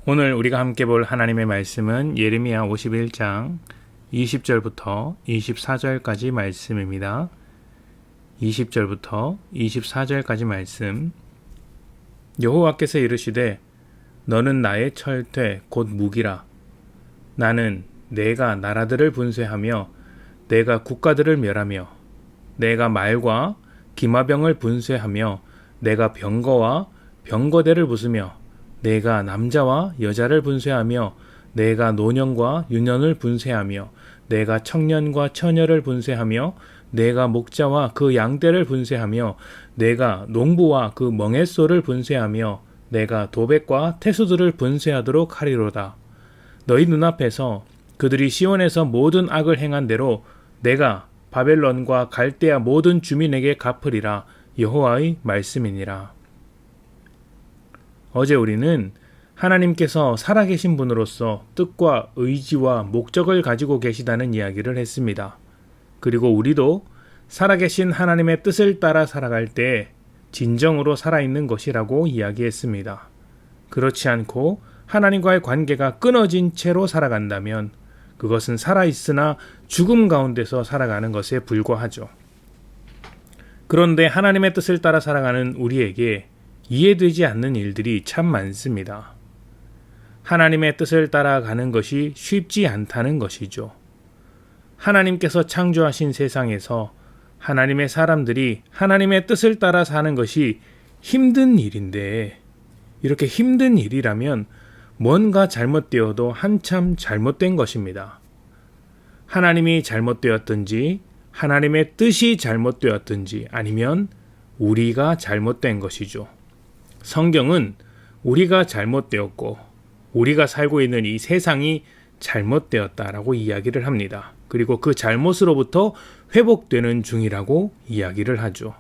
오늘 우리가 함께 볼 하나님의 말씀은 예레미야 51장 20절부터 24절까지 말씀입니다. 20절부터 24절까지 말씀. 여호와께서 이르시되 너는 나의 철퇴 곧 무기라. 나는 내가 나라들을 분쇄하며 내가 국가들을 멸하며 내가 말과 기마병을 분쇄하며 내가 병거와 병거대를 부수며 내가 남자와 여자를 분쇄하며 내가 노년과 유년을 분쇄하며 내가 청년과 처녀를 분쇄하며 내가 목자와 그 양떼를 분쇄하며 내가 농부와 그 멍에소를 분쇄하며 내가 도백과 태수들을 분쇄하도록 하리로다. 너희 눈앞에서 그들이 시온에서 모든 악을 행한 대로 내가 바벨론과 갈대아 모든 주민에게 갚으리라. 여호와의 말씀이니라. 어제 우리는 하나님께서 살아계신 분으로서 뜻과 의지와 목적을 가지고 계시다는 이야기를 했습니다. 그리고 우리도 살아계신 하나님의 뜻을 따라 살아갈 때 진정으로 살아있는 것이라고 이야기했습니다. 그렇지 않고 하나님과의 관계가 끊어진 채로 살아간다면 그것은 살아있으나 죽음 가운데서 살아가는 것에 불과하죠. 그런데 하나님의 뜻을 따라 살아가는 우리에게 이해되지 않는 일들이 참 많습니다. 하나님의 뜻을 따라가는 것이 쉽지 않다는 것이죠. 하나님께서 창조하신 세상에서 하나님의 사람들이 하나님의 뜻을 따라 사는 것이 힘든 일인데, 이렇게 힘든 일이라면 뭔가 잘못되어도 한참 잘못된 것입니다. 하나님이 잘못되었든지 하나님의 뜻이 잘못되었든지 아니면 우리가 잘못된 것이죠. 성경은 우리가 잘못되었고 우리가 살고 있는 이 세상이 잘못되었다라고 이야기를 합니다. 그리고 그 잘못으로부터 회복되는 중이라고 이야기를 하죠.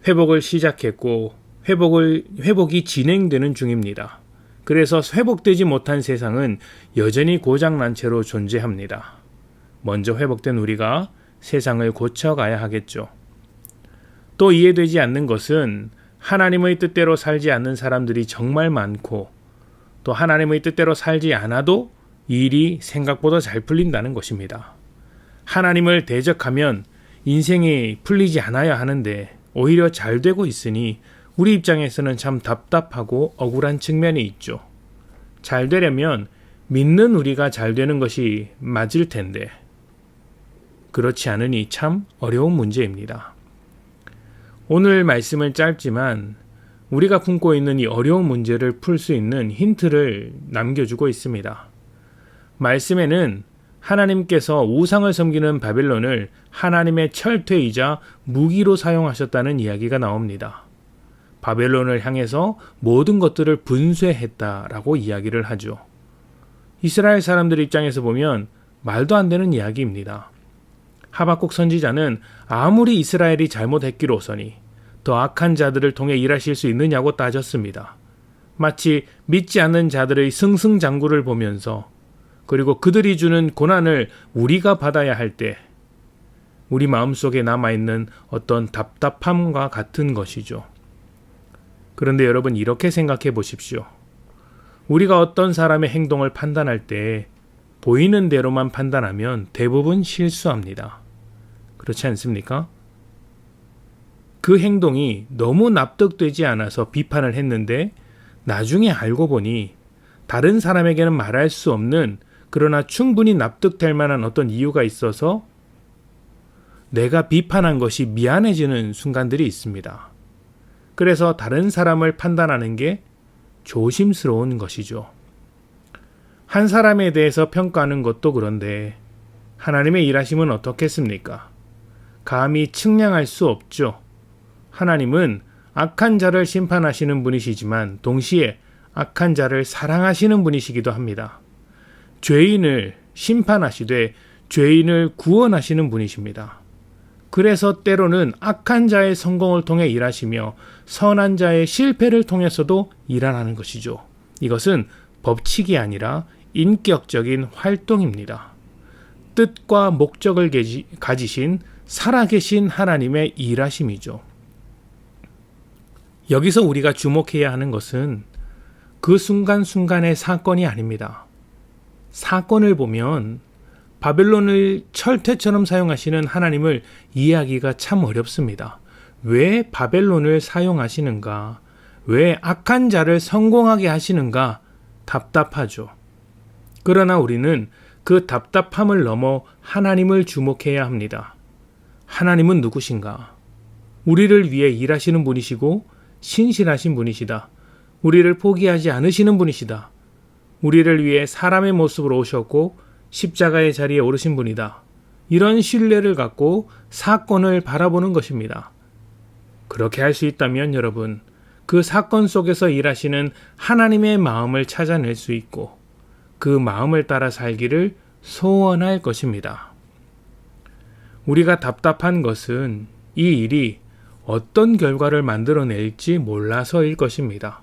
회복을 시작했고 회복이 진행되는 중입니다. 그래서 회복되지 못한 세상은 여전히 고장난 채로 존재합니다. 먼저 회복된 우리가 세상을 고쳐가야 하겠죠. 또 이해되지 않는 것은 하나님의 뜻대로 살지 않는 사람들이 정말 많고 또 하나님의 뜻대로 살지 않아도 일이 생각보다 잘 풀린다는 것입니다. 하나님을 대적하면 인생이 풀리지 않아야 하는데 오히려 잘 되고 있으니 우리 입장에서는 참 답답하고 억울한 측면이 있죠. 잘 되려면 믿는 우리가 잘 되는 것이 맞을 텐데 그렇지 않으니 참 어려운 문제입니다. 오늘 말씀은 짧지만 우리가 품고 있는 이 어려운 문제를 풀 수 있는 힌트를 남겨주고 있습니다. 말씀에는 하나님께서 우상을 섬기는 바벨론을 하나님의 철퇴이자 무기로 사용하셨다는 이야기가 나옵니다. 바벨론을 향해서 모든 것들을 분쇄했다라고 이야기를 하죠. 이스라엘 사람들 입장에서 보면 말도 안 되는 이야기입니다. 하박국 선지자는 아무리 이스라엘이 잘못했기로서니 더 악한 자들을 통해 일하실 수 있느냐고 따졌습니다. 마치 믿지 않는 자들의 승승장구를 보면서 그리고 그들이 주는 고난을 우리가 받아야 할 때 우리 마음속에 남아있는 어떤 답답함과 같은 것이죠. 그런데 여러분 이렇게 생각해 보십시오. 우리가 어떤 사람의 행동을 판단할 때 보이는 대로만 판단하면 대부분 실수합니다. 그렇지 않습니까? 그 행동이 너무 납득되지 않아서 비판을 했는데 나중에 알고 보니 다른 사람에게는 말할 수 없는 그러나 충분히 납득될 만한 어떤 이유가 있어서 내가 비판한 것이 미안해지는 순간들이 있습니다. 그래서 다른 사람을 판단하는 게 조심스러운 것이죠. 한 사람에 대해서 평가하는 것도 그런데 하나님의 일하심은 어떻겠습니까? 감히 측량할 수 없죠. 하나님은 악한 자를 심판하시는 분이시지만 동시에 악한 자를 사랑하시는 분이시기도 합니다. 죄인을 심판하시되 죄인을 구원하시는 분이십니다. 그래서 때로는 악한 자의 성공을 통해 일하시며 선한 자의 실패를 통해서도 일하는 것이죠. 이것은 법칙이 아니라 인격적인 활동입니다. 뜻과 목적을 가지신 살아계신 하나님의 일하심이죠. 여기서 우리가 주목해야 하는 것은 그 순간순간의 사건이 아닙니다. 사건을 보면 바벨론을 철퇴처럼 사용하시는 하나님을 이해하기가 참 어렵습니다. 왜 바벨론을 사용하시는가? 왜 악한 자를 성공하게 하시는가? 답답하죠. 그러나 우리는 그 답답함을 넘어 하나님을 주목해야 합니다. 하나님은 누구신가? 우리를 위해 일하시는 분이시고 신실하신 분이시다. 우리를 포기하지 않으시는 분이시다. 우리를 위해 사람의 모습으로 오셨고 십자가의 자리에 오르신 분이다. 이런 신뢰를 갖고 사건을 바라보는 것입니다. 그렇게 할 수 있다면 여러분, 그 사건 속에서 일하시는 하나님의 마음을 찾아낼 수 있고 그 마음을 따라 살기를 소원할 것입니다. 우리가 답답한 것은 이 일이 어떤 결과를 만들어낼지 몰라서일 것입니다.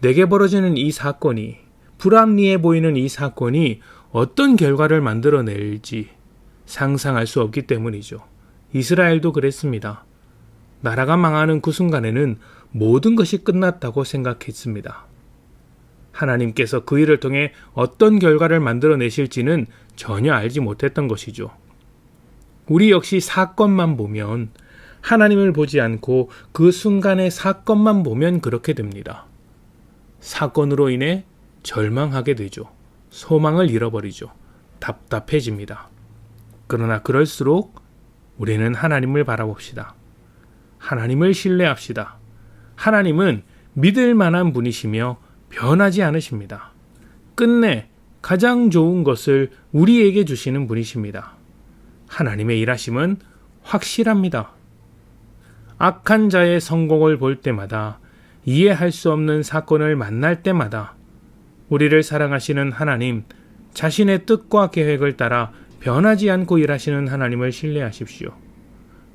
내게 벌어지는 이 사건이, 불합리해 보이는 이 사건이 어떤 결과를 만들어낼지 상상할 수 없기 때문이죠. 이스라엘도 그랬습니다. 나라가 망하는 그 순간에는 모든 것이 끝났다고 생각했습니다. 하나님께서 그 일을 통해 어떤 결과를 만들어내실지는 전혀 알지 못했던 것이죠. 우리 역시 사건만 보면, 하나님을 보지 않고 그 순간의 사건만 보면 그렇게 됩니다. 사건으로 인해 절망하게 되죠. 소망을 잃어버리죠. 답답해집니다. 그러나 그럴수록 우리는 하나님을 바라봅시다. 하나님을 신뢰합시다. 하나님은 믿을 만한 분이시며 변하지 않으십니다. 끝내 가장 좋은 것을 우리에게 주시는 분이십니다. 하나님의 일하심은 확실합니다. 악한 자의 성공을 볼 때마다, 이해할 수 없는 사건을 만날 때마다 우리를 사랑하시는 하나님, 자신의 뜻과 계획을 따라 변하지 않고 일하시는 하나님을 신뢰하십시오.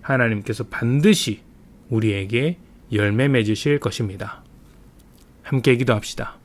하나님께서 반드시 우리에게 열매 맺으실 것입니다. 함께 기도합시다.